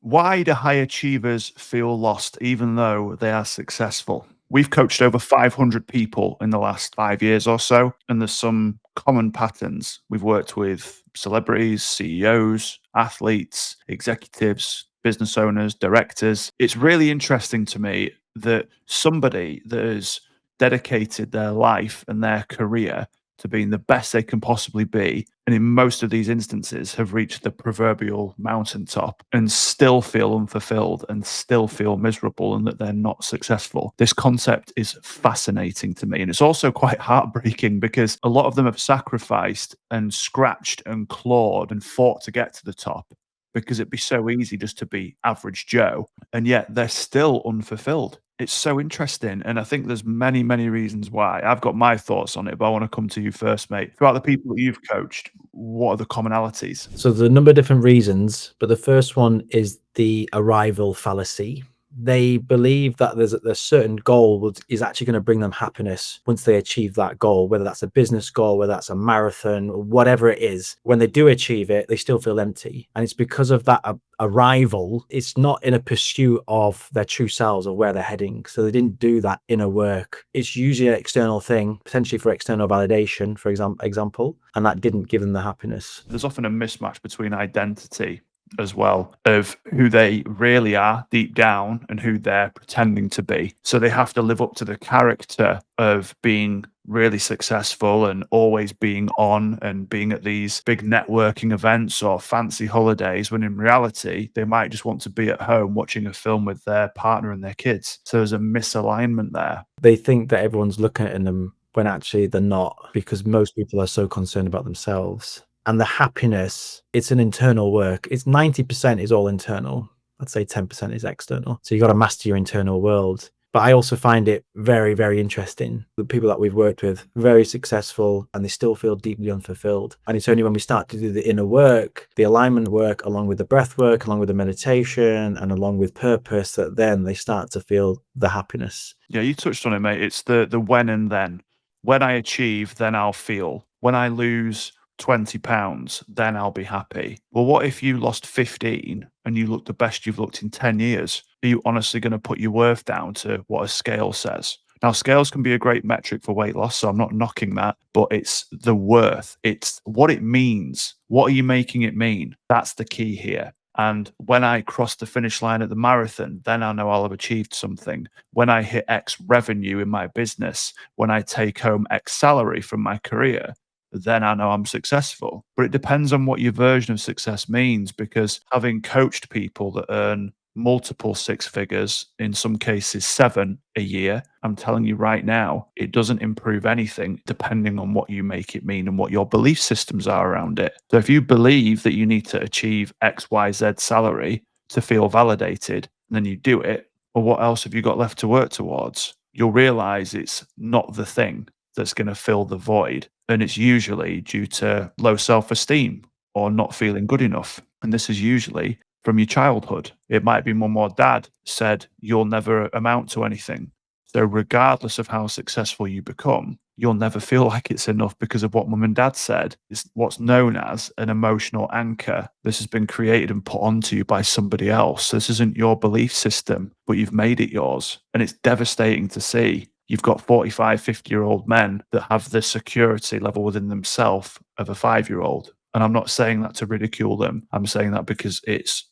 Why do high achievers feel lost even though they are successful? We've coached over 500 people in the last 5 years or so, and there's some common patterns. We've worked with celebrities, CEOs, athletes, executives, business owners, directors. It's really interesting to me that somebody that has dedicated their life and their career to being the best they can possibly be, and in most of these instances have reached the proverbial mountaintop and still feel unfulfilled and still feel miserable and that they're not successful. This concept is fascinating to me. And it's also quite heartbreaking because a lot of them have sacrificed and scratched and clawed and fought to get to the top because it'd be so easy just to be average Joe, and yet they're still unfulfilled. It's so interesting, and I think there's many, many reasons why. I've got my thoughts on it, but I wanna come to you first, mate. Throughout the people that you've coached, what are the commonalities? So there's a number of different reasons, but the first one is the arrival fallacy. They believe that there's a certain goal is actually going to bring them happiness once they achieve that goal, whether that's a business goal, whether that's a marathon, whatever it is. When they do achieve it, they still feel empty. And it's because of that arrival. It's not in a pursuit of their true selves or where they're heading. So they didn't do that inner work. It's usually an external thing, potentially for external validation, for example, and that didn't give them the happiness. There's often a mismatch between identity as well of who they really are deep down and who they're pretending to be. So they have to live up to the character of being really successful and always being on and being at these big networking events or fancy holidays, when in reality they might just want to be at home watching a film with their partner and their kids. So there's a misalignment there. They think that everyone's looking at them when actually they're not, because most people are so concerned about themselves. And the happiness, it's an internal work. It's 90% is all internal. I'd say 10% is external. So you got to master your internal world. But I also find it very, very interesting. The people that we've worked with, very successful, and they still feel deeply unfulfilled. And it's only when we start to do the inner work, the alignment work, along with the breath work, along with the meditation, and along with purpose, that then they start to feel the happiness. Yeah, you touched on it, mate. It's the when and then. When I achieve, then I'll feel. When I lose 20 pounds, then I'll be happy. Well, what if you lost 15 and you look the best you've looked in 10 years? Are you honestly going to put your worth down to what a scale says? Now, scales can be a great metric for weight loss, so I'm not knocking that, but it's the worth. It's what it means. What are you making it mean? That's the key here. And when I cross the finish line at the marathon, then I know I'll have achieved something. When I hit X revenue in my business, when I take home X salary from my career, then I know I'm successful. But it depends on what your version of success means, because having coached people that earn multiple six figures, in some cases seven a year, I'm telling you right now, it doesn't improve anything depending on what you make it mean and what your belief systems are around it. So if you believe that you need to achieve XYZ salary to feel validated, and then you do it, well, what else have you got left to work towards? You'll realize it's not the thing that's going to fill the void. And it's usually due to low self esteem or not feeling good enough. And this is usually from your childhood. It might be mum or dad said, you'll never amount to anything. So, regardless of how successful you become, you'll never feel like it's enough because of what mum and dad said. It's what's known as an emotional anchor. This has been created and put onto you by somebody else. This isn't your belief system, but you've made it yours. And it's devastating to see. You've got 45, 50-year-old men that have the security level within themselves of a 5-year-old. And I'm not saying that to ridicule them. I'm saying that because it's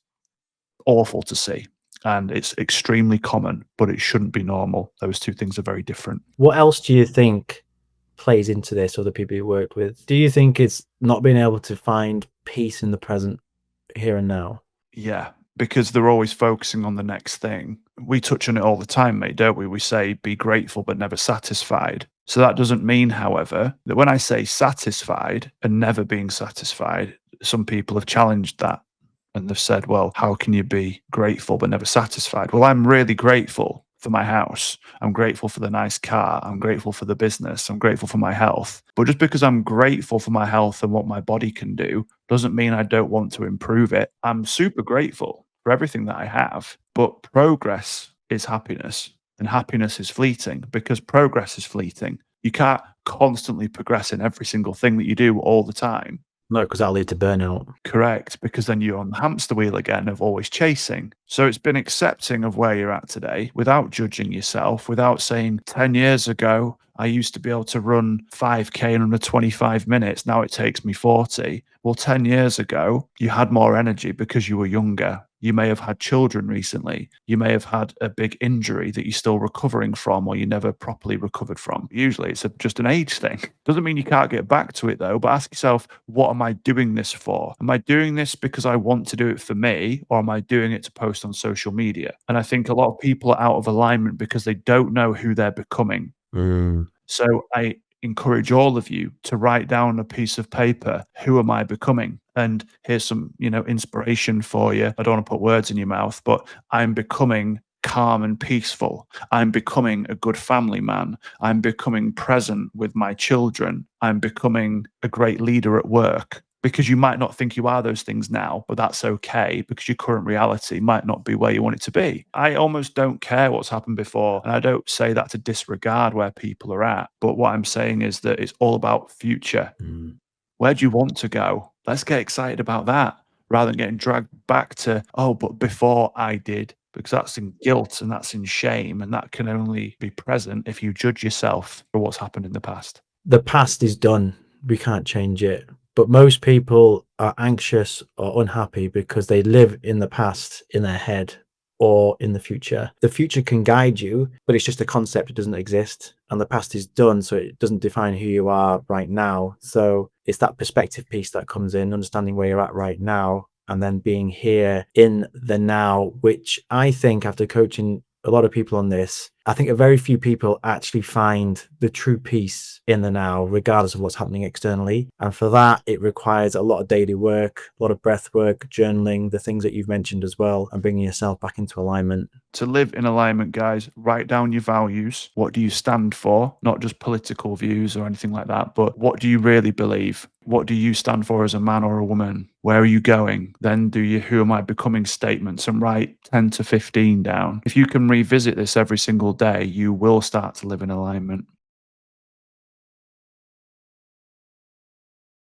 awful to see. And it's extremely common, but it shouldn't be normal. Those two things are very different. What else do you think plays into this, or the people you worked with? Do you think it's not being able to find peace in the present, here and now? Yeah, because they're always focusing on the next thing. We touch on it all the time, mate, don't we? We say be grateful but never satisfied. So that doesn't mean, however, that when I say satisfied and never being satisfied, some people have challenged that. And they've said, well, how can you be grateful but never satisfied? Well, I'm really grateful for my house. I'm grateful for the nice car. I'm grateful for the business. I'm grateful for my health. But just because I'm grateful for my health and what my body can do doesn't mean I don't want to improve it. I'm super grateful for everything that I have, but progress is happiness, and happiness is fleeting because progress is fleeting. You can't constantly progress in every single thing that you do all the time. No, because that'll lead to burnout. Correct, because then you're on the hamster wheel again of always chasing. So it's been accepting of where you're at today without judging yourself, without saying 10 years ago, I used to be able to run 5K in under 25 minutes. Now it takes me 40. Well, 10 years ago, you had more energy because you were younger. You may have had children recently. You may have had a big injury that you're still recovering from or you never properly recovered from. Usually it's just an age thing. Doesn't mean you can't get back to it though, but ask yourself, what am I doing this for? Am I doing this because I want to do it for me or am I doing it to post on social media? And I think a lot of people are out of alignment because they don't know who they're becoming. Mm. So I encourage all of you to write down a piece of paper, who am I becoming? And here's some, inspiration for you. I don't want to put words in your mouth, but I'm becoming calm and peaceful. I'm becoming a good family man. I'm becoming present with my children. I'm becoming a great leader at work. Because you might not think you are those things now, but that's okay because your current reality might not be where you want it to be. I almost don't care what's happened before. And I don't say that to disregard where people are at. But what I'm saying is that it's all about future. Mm. Where do you want to go? Let's get excited about that rather than getting dragged back to, oh, but before I did, because that's in guilt and that's in shame. And that can only be present if you judge yourself for what's happened in the past. The past is done. We can't change it. But most people are anxious or unhappy because they live in the past in their head or in the future. The future can guide you, but it's just a concept. It doesn't exist. And the past is done. So it doesn't define who you are right now. So it's that perspective piece that comes in, understanding where you're at right now, and then being here in the now, which I think after coaching a lot of people on this, I think a very few people actually find the true peace in the now, regardless of what's happening externally. And for that, it requires a lot of daily work, a lot of breath work, journaling, the things that you've mentioned as well, and bringing yourself back into alignment. To live in alignment, guys, write down your values. What do you stand for? Not just political views or anything like that, but what do you really believe? What do you stand for as a man or a woman? Where are you going? Then do your who am I becoming statements and write 10 to 15 down. If you can revisit this every single day, you will start to live in alignment.